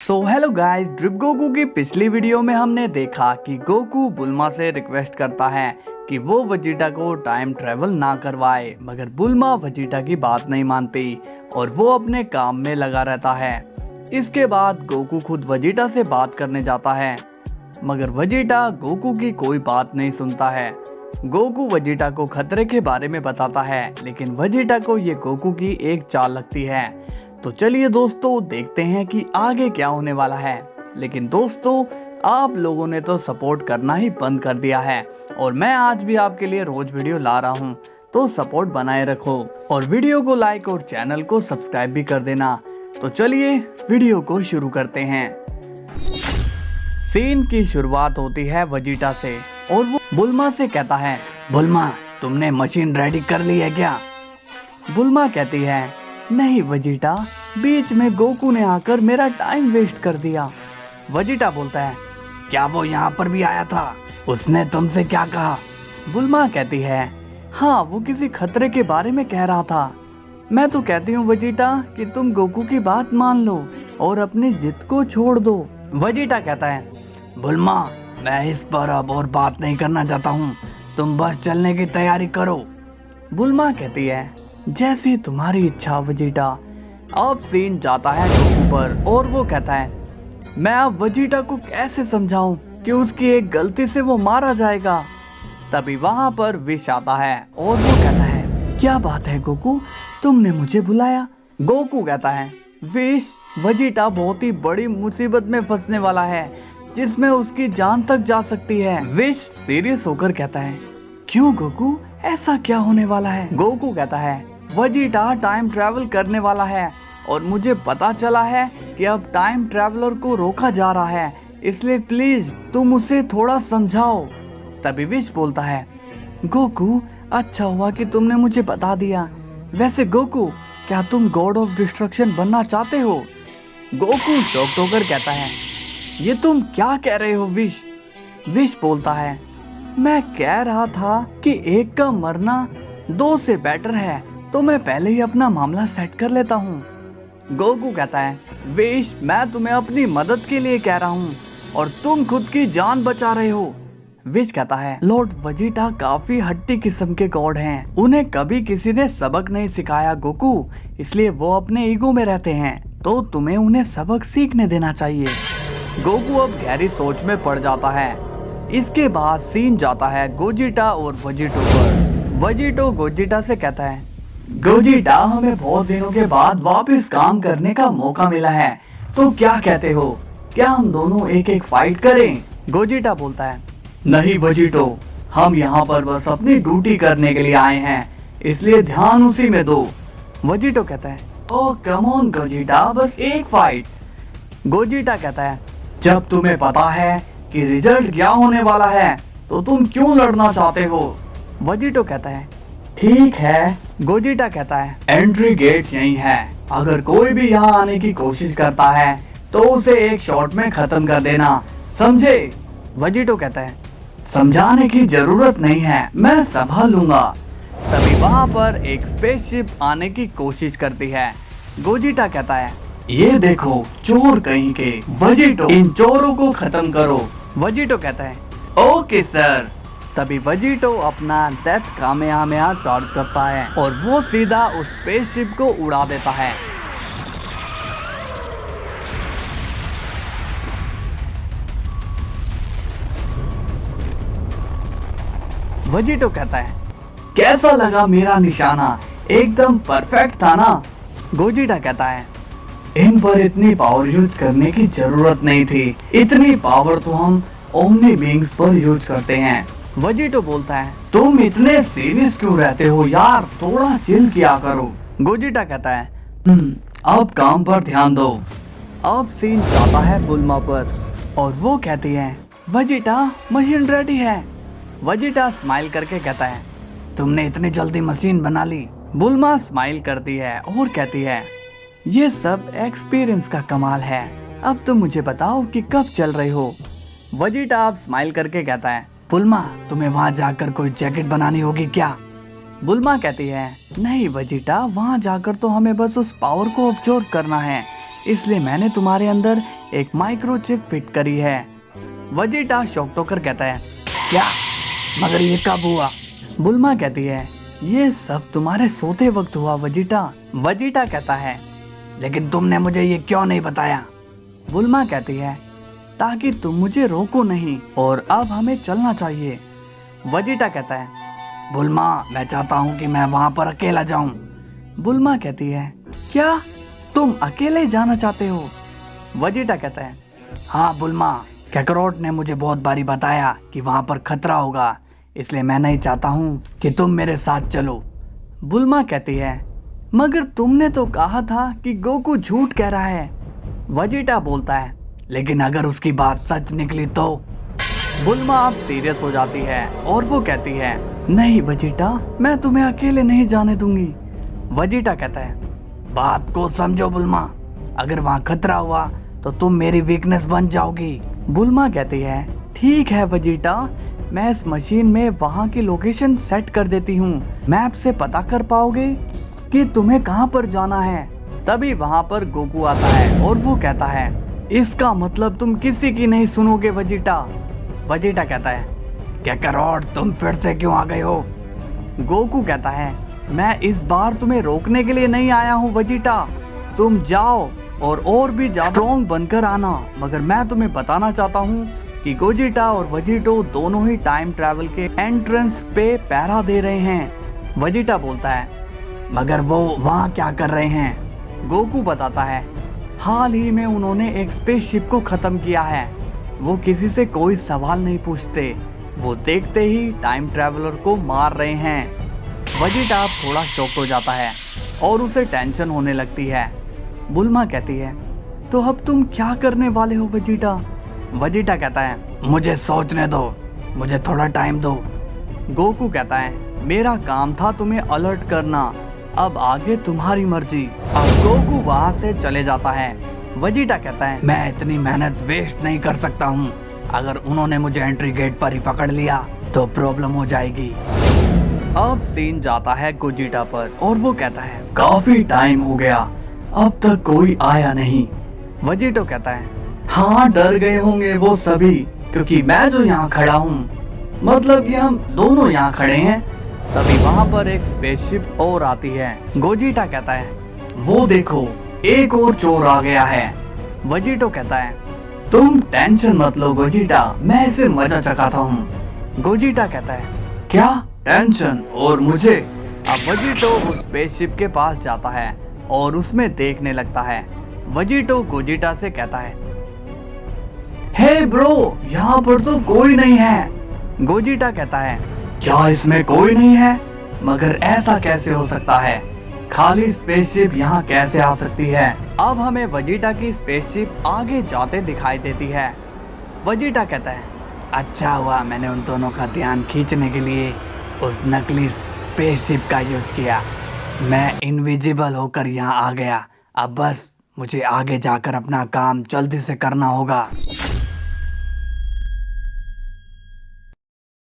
So hello guys, drip Goku की पिछली video में हमने देखा कि गोकू बुल्मा से रिक्वेस्ट करता है कि वो वेजिटा को टाइम ट्रेवल ना करवाए, मगर बुल्मा वेजिटा की बात नहीं मानती और वो अपने काम में लगा रहता है। इसके बाद गोकू खुद वेजिटा से बात करने जाता है, मगर वेजिटा गोकू की कोई बात नहीं सुनता है। गोकू वेजिटा को खतरे के बारे में बताता है, लेकिन वेजिटा को ये गोकू की एक चाल लगती है। तो चलिए दोस्तों, देखते हैं कि आगे क्या होने वाला है। लेकिन दोस्तों, आप लोगों ने तो सपोर्ट करना ही बंद कर दिया है और मैं आज भी आपके लिए रोज वीडियो ला रहा हूं, तो सपोर्ट बनाए रखो और वीडियो को लाइक और चैनल को सब्सक्राइब भी कर देना। तो चलिए वीडियो को शुरू करते हैं। सीन की शुरुआत होती है वेजिटा से और वो बुल्मा से कहता है, बुल्मा तुमने मशीन रेडी कर ली है क्या? बुल्मा कहती है, नहीं वेजिटा, बीच में गोकू ने आकर मेरा टाइम वेस्ट कर दिया। वेजिटा बोलता है, क्या वो यहाँ पर भी आया था? उसने तुमसे क्या कहा? बुल्मा कहती है, हाँ वो किसी खतरे के बारे में कह रहा था। मैं तो कहती हूँ वेजिटा कि तुम गोकू की बात मान लो और अपनी जिद को छोड़ दो। वेजिटा कहता है, बुल्मा मैं इस पर अब और बात नहीं करना चाहता हूँ, तुम बस चलने की तैयारी करो। बुल्मा कहती है, जैसी तुम्हारी इच्छा वेजिटा। अब सीन जाता है गोकू पर और वो कहता है, मैं अब वेजिटा को कैसे समझाऊं कि उसकी एक गलती से वो मारा जाएगा। तभी वहां पर विश आता है और वो कहता है, क्या बात है गोकू, तुमने मुझे बुलाया? गोकू कहता है, विश, वेजिटा बहुत ही बड़ी मुसीबत में फंसने वाला है जिसमें उसकी जान तक जा सकती है। विश सीरियस होकर कहता है, क्यों गोकू, ऐसा क्या होने वाला है? गोकू कहता है, वेजिटा टाइम ट्रैवल करने वाला है और मुझे पता चला है कि अब टाइम ट्रैवलर को रोका जा रहा है, इसलिए प्लीज तुम उसे थोड़ा समझाओ। तभी विश बोलता है, गोकू अच्छा हुआ कि तुमने मुझे बता दिया। वैसे गोकू, क्या तुम गॉड ऑफ डिस्ट्रक्शन बनना चाहते हो? गोकू शॉक्ड होकर कहता है, ये तुम क्या कह रहे हो विश? विश बोलता है, मैं कह रहा था कि एक का मरना दो से बेटर है, तो मैं पहले ही अपना मामला सेट कर लेता हूँ। गोकू कहता है, विश मैं तुम्हें अपनी मदद के लिए कह रहा हूँ और तुम खुद की जान बचा रहे हो। विश कहता है, लॉर्ड वेजिटा काफी हट्टी किस्म के गॉड हैं, उन्हें कभी किसी ने सबक नहीं सिखाया गोकू, इसलिए वो अपने ईगो में रहते हैं, तो तुम्हें उन्हें सबक सीखने देना चाहिए। गोकू अब गहरी सोच में पड़ जाता है। इसके बाद सीन जाता है गोजिटा और वेजिटो पर। वेजिटो गोजिटा से कहता है, गोजिटा हमें बहुत दिनों के बाद वापस काम करने का मौका मिला है, तो क्या कहते हो, क्या हम दोनों एक एक फाइट करें? गोजिटा बोलता है, नहीं वेजिटो, हम यहाँ पर बस अपनी ड्यूटी करने के लिए आए हैं, इसलिए ध्यान उसी में दो। वेजिटो कहता है, ओह कम ऑन गोजिटा, बस एक फाइट। गोजिटा कहता है, जब तुम्हें पता है कि रिजल्ट क्या होने वाला है तो तुम क्यों लड़ना चाहते हो? वेजिटो कहता है, ठीक है। गोजिटा कहता है, एंट्री गेट यही है, अगर कोई भी यहाँ आने की कोशिश करता है तो उसे एक शॉट में खत्म कर देना, समझे? वेजिटो कहता है, समझाने की जरूरत नहीं है, मैं संभाल लूंगा। तभी वहाँ पर एक स्पेसशिप आने की कोशिश करती है। गोजिटा कहता है, ये देखो चोर कहीं के, वेजिटो इन चोरों को खत्म करो। वेजिटो कहता है, ओके सर। तभी वेजिटो अपना डेथ कामेहामेहा चार्ज करता है और वो सीधा उस स्पेसशिप को उड़ा देता है। वेजिटो कहता है, कैसा लगा मेरा निशाना, एकदम परफेक्ट था ना? गोजिटा कहता है, इन पर इतनी पावर यूज करने की जरूरत नहीं थी, इतनी पावर तो हम ओमनी बीइंग्स पर यूज करते हैं। वेजिटो बोलता है, तुम इतने सीरियस क्यों रहते हो यार, थोड़ा चिल किया करो। गोजिटा कहता है, अब काम पर ध्यान दो। अब सीन जाता है बुल्मा पर और वो कहती है, वेजिटा मशीन रेडी है। वेजिटा स्माइल करके कहता है, तुमने इतनी जल्दी मशीन बना ली? बुल्मा स्माइल करती है और कहती है, ये सब एक्सपीरियंस का कमाल है, अब तुम मुझे बताओ कि कब चल रहे हो? वेजिटा अब स्माइल करके कहता है, बुल्मा तुम्हें वहाँ जाकर कोई जैकेट बनानी होगी क्या? बुल्मा कहती है, नहीं वेजिटा, वहाँ जाकर तो हमें बस उस पावर को अब्सॉर्ब करना है, इसलिए मैंने तुम्हारे अंदर एक माइक्रोचिप फिट करी है। वेजिटा शॉक्ड होकर कहता है, क्या? मगर ये कब हुआ? बुल्मा कहती है, ये सब तुम्हारे सोते वक्त हुआ वेजिटा। वेजिटा कहता है, लेकिन तुमने मुझे ये क्यों नहीं बताया? बुल्मा कहती है, ताकि तुम मुझे रोको नहीं और अब हमें चलना चाहिए। वेजिटा कहता है, बुल्मा मैं चाहता हूँ कि मैं वहाँ पर अकेला जाऊँ। बुल्मा कहती है, क्या तुम अकेले जाना चाहते हो? वेजिटा कहता है, हाँ बुल्मा, कैकरोट ने मुझे बहुत बारी बताया कि वहाँ पर खतरा होगा, इसलिए मैं नहीं चाहता हूँ कि तुम मेरे साथ चलो। बुल्मा कहती है, मगर तुमने तो कहा था कि गोकू झूठ कह रहा है। वेजिटा बोलता है, लेकिन अगर उसकी बात सच निकली तो? बुल्मा अब सीरियस हो जाती है और वो कहती है, नहीं वेजिटा, मैं तुम्हें अकेले नहीं जाने दूंगी। वेजिटा कहता है, बात को समझो बुल्मा, अगर वहाँ खतरा हुआ तो तुम मेरी वीकनेस बन जाओगी। बुल्मा कहती है, ठीक है वेजिटा, मैं इस मशीन में वहाँ की लोकेशन सेट कर देती हूँ। मैप से पता कर पाओगे कि तुम्हें कहाँ पर जाना है। तभी वहाँ पर गोकू आता है और वो कहता है, इसका मतलब तुम किसी की नहीं सुनोगे वेजिटा। वेजिटा कहता है, कैकरोट तुम फिर से क्यों आ गए हो? गोकू कहता है, मैं इस बार तुम्हें रोकने के लिए नहीं आया हूँ वेजिटा, तुम जाओ और भी ज्यादा स्ट्रॉन्ग बनकर आना। मगर मैं तुम्हें बताना चाहता हूँ कि गोजिटा और वेजिटो दोनों ही टाइम ट्रैवल के एंट्रेंस पे पहरा दे रहे हैं। वेजिटा बोलता है, मगर वो वहाँ क्या कर रहे हैं? गोकू बताता है, हाल ही में उन्होंने एक स्पेसशिप को खत्म किया है। वो किसी से कोई सवाल नहीं पूछते, वो देखते ही टाइम ट्रैवलर को मार रहे हैं। वेजिटा थोड़ा शॉक हो जाता है और उसे टेंशन होने लगती है। बुल्मा कहती है, तो अब तुम क्या करने वाले हो वेजिटा? वेजिटा कहता है, मुझे सोचने दो, मुझे थोड़ा टाइम दो। गोकू कहता है, मेरा काम था तुम्हें अलर्ट करना, अब आगे तुम्हारी मर्जी। अब गोकू वहाँ से चले जाता है। वेजिटा कहता है, मैं इतनी मेहनत वेस्ट नहीं कर सकता हूँ, अगर उन्होंने मुझे एंट्री गेट पर ही पकड़ लिया तो प्रॉब्लम हो जाएगी। अब सीन जाता है गोजिटा पर और वो कहता है, काफी टाइम हो गया, अब तक कोई आया नहीं। वेजिटो कहता है, हाँ डर गए होंगे वो सभी, क्योंकि मैं जो यहाँ खड़ा हूँ, मतलब कि हम दोनों यहाँ खड़े हैं। तभी वहाँ पर एक स्पेसशिप और आती है। गोजिटा कहता है, वो देखो एक और चोर आ गया है। वेजिटो कहता है, तुम टेंशन मत लो गोजिटा, मैं इसे मजा चखाता हूँ। गोजिटा कहता है, क्या टेंशन और मुझे? अब वेजिटो उस स्पेसशिप के पास जाता है और उसमें देखने लगता है। वेजिटो गोजिटा से कहता है, हे ब्रो, यहाँ पर तो कोई नहीं है। गोजिटा कहता है, क्या इसमें कोई नहीं है? मगर ऐसा कैसे हो सकता है? खाली स्पेसशिप यहाँ कैसे आ सकती है? अब हमें वेजिटा की स्पेसशिप आगे जाते दिखाई देती है। वेजिटा कहता है, अच्छा हुआ मैंने उन दोनों का ध्यान खींचने के लिए उस नकली स्पेसशिप का यूज किया। मैं इनविजिबल होकर यहाँ आ गया। अब बस मुझे आगे जाकर अपना काम जल्दी से करना होगा।